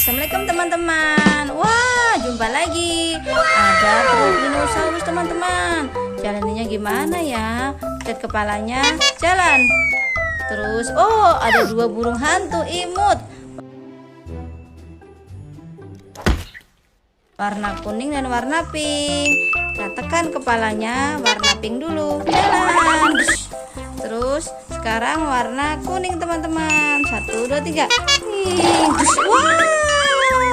Assalamualaikum teman-teman. Wah, jumpa lagi. Ada telur dinosaurus teman-teman. Jalannya gimana ya? Lihat kepalanya, jalan. Terus, oh ada dua burung hantu imut. Warna kuning dan warna pink. Kita tekan kepalanya, warna pink dulu. Jalan. Terus sekarang warna kuning teman-teman. 1, 2, 3.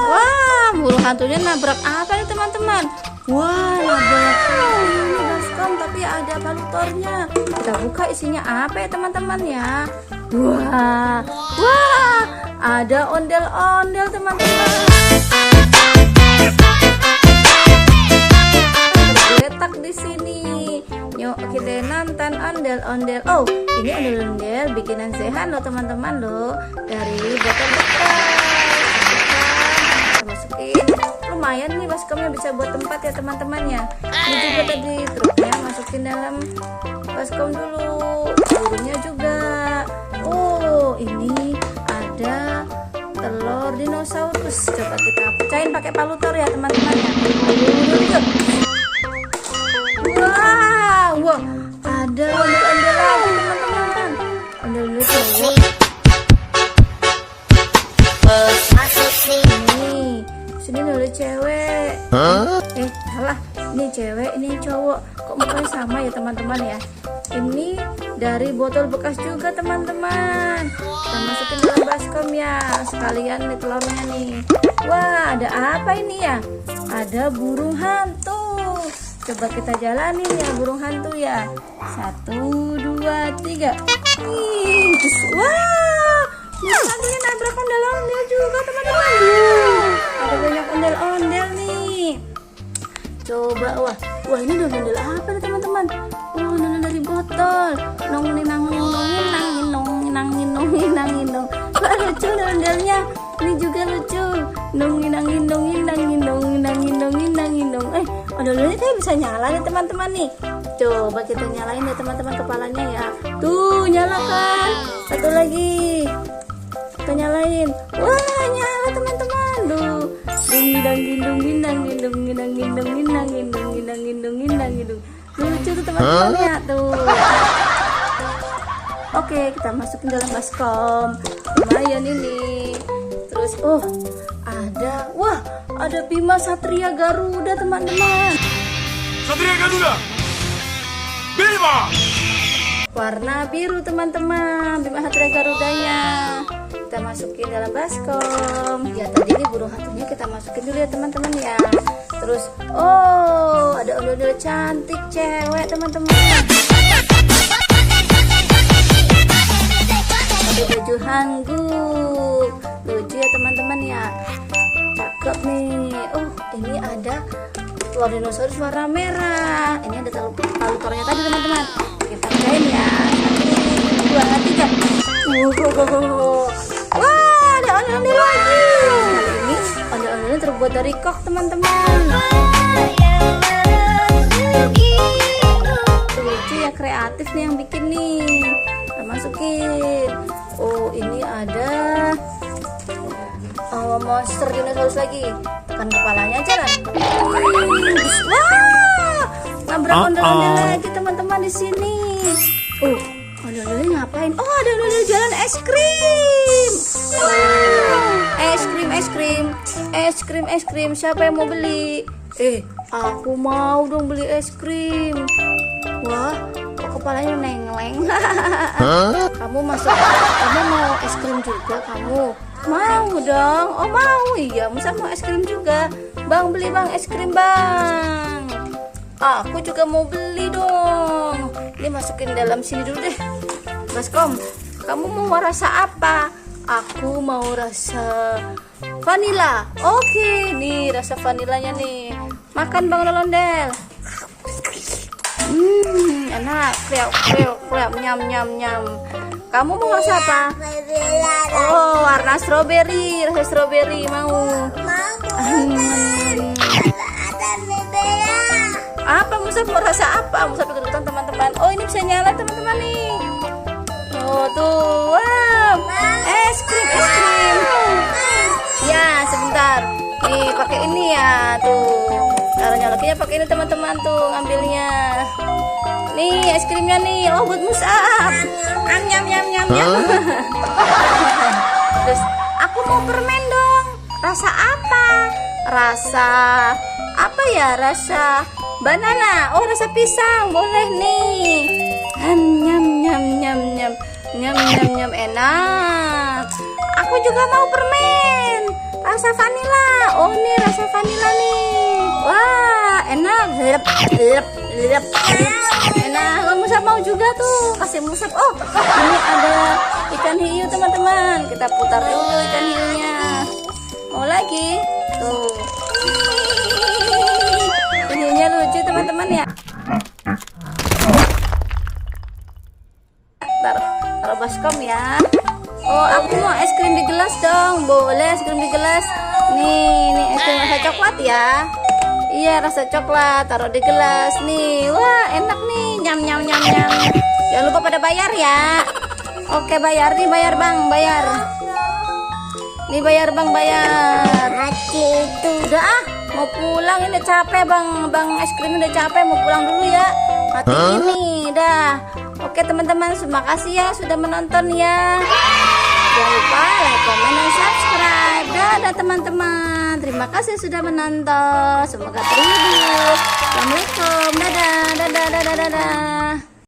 Wah, burung hantunya nabrak apa nih teman-teman? Wah, nabrak ini baskom tapi ada balutornya. Kita buka isinya apa ya teman-teman ya? Wah, ada ondel-ondel teman-teman. Tergeletak di sini. Yuk kita nonton ondel-ondel. Oh, ini ondel-ondel bikinan Zehan loh teman-teman loh, dari botol bekas. Kita masukin. Lumayan nih baskomnya, bisa buat tempat ya teman-temannya. Ini juga tadi truknya masukin dalam baskom dulu. Burungnya juga. Oh, ini ada telur dinosaurus. Coba kita pecahin pakai palutor ya teman-teman ya. Wah, ada ondel-ondel lagi teman-teman. Ondel-ondel cowok. Sini ada cewek. Salah. Ini cewek, ini cowok. Kok mukanya sama ya teman-teman ya? Ini dari botol bekas juga teman-teman. Kita masukin dalam baskom ya. Sekalian nih telurnya nih. Wah, ada apa ini ya? Ada burung hantu. Coba kita jalanin ya burung hantu ya. 1, 2, 3. Wah, burung hantunya nabrak ondel-ondel juga teman-teman. Ada banyak ondel-ondel nih. Coba, wah ini ondel-ondel apa nih teman-teman? Wah, ondel dari botol. Nong. Wah, lucu ondel-ondelnya. Ini juga lucu. Ondel-ondelnya kayak bisa nyala nih teman-teman nih. Coba kita nyalain ya teman-teman kepalanya ya. Tuh, nyala kan? Satu lagi. Kita nyalain. Wah, nyala teman-teman. Duh. Lucu tuh teman-teman ya tuh. Oke, kita masukin dalam baskom. Lumayan ini. Terus, ada Bima Satria Garuda teman-teman. Satria Garuda, Bima. Warna biru teman-teman, Bima Satria Garudanya. Kita masukin dalam baskom. Ya tadi ini burung hantunya kita masukin dulu ya teman-teman ya. Terus, ada ondel-ondel cantik cewek teman-teman. Ada baju hangguk, lucu ya teman-teman ya. Cakep nih. Ini ada telur dinosaurus warna merah. Ini ada palutornya tadi teman-teman. Kita cain ya. 1, 2, 3. Wah, ada ondel-ondel lagi. Kali ini ondel-ondelnya terbuat dari kok teman-teman. Lucu ya, kreatif nih yang bikin nih. Kita masukin. Ini ada monster dinosaurus lagi. Tekan kepalanya jalan. Wah, nabrak ondel-ondel lagi teman-teman di sini. Ondel-ondelnya ngapain? Ada ondel jalan es krim. Es krim. Siapa yang mau beli? Aku mau dong beli es krim. Wah, kok kepalanya nengleng. Kamu mau es krim juga kamu? Mau dong. Mau. Iya, masa mau es krim juga. Bang, beli bang es krim bang. Aku juga mau beli dong. Ini masukin dalam sini dulu deh. Baskom, kamu mau rasa apa? Aku mau rasa vanila. Oke, nih rasa vanilanya nih. Makan bang ondel-ondel. Enak. Kriuk, nyam. Kamu mau rasa apa? Warna stroberi. Rasa stroberi mau. Apa Musab mau rasa apa? Musab ikutan teman-teman. Ini bisa nyala teman-teman nih. Tuh. Wow. Es krim. Ya, sebentar. Nih pakai ini ya tuh. Cara nyolokinnya pakai ini teman-teman tuh ngambilnya. Nih es krimnya nih. Oh buat Musab. Nyam nyam nyam nyam. Terus aku mau permen dong. Rasa apa? Rasa apa ya? Rasa banana. Oh rasa pisang. Boleh nih. Nyam nyam nyam nyam nyam nyam nyam enak. Aku juga mau permen. Rasa vanila. Oh nih rasa vanila nih. Wah enak. Lep lep lep lep. Enak. Oh, Musab mau juga tuh. Kasih Musab. Oh ini ada ikan hiu teman-teman. Kita putar dulu ikan hiunya. Mau lagi? Tuh. Ikan hiunya lucu teman-teman ya. Taruh baskom ya. Oh aku mau es krim di gelas dong. Boleh es krim di gelas. Nih es krim rasa coklat ya. Iya rasa coklat. Taruh di gelas nih. Wah enak nih. Nyam nyam nyam nyam. Jangan lupa pada bayar ya. Oke bayar nih, bayar bang, bayar. Nih bayar bang, bayar. Itu Udah ah, mau pulang ini capek bang es krim udah capek mau pulang dulu ya. Mati ini dah. Oke teman-teman, terima kasih ya sudah menonton ya. Jangan lupa like, comment, dan subscribe. Dadah teman-teman. Terima kasih sudah menonton. Semoga terhibur. Assalamualaikum. Dadah, dadah, dadah, dadah.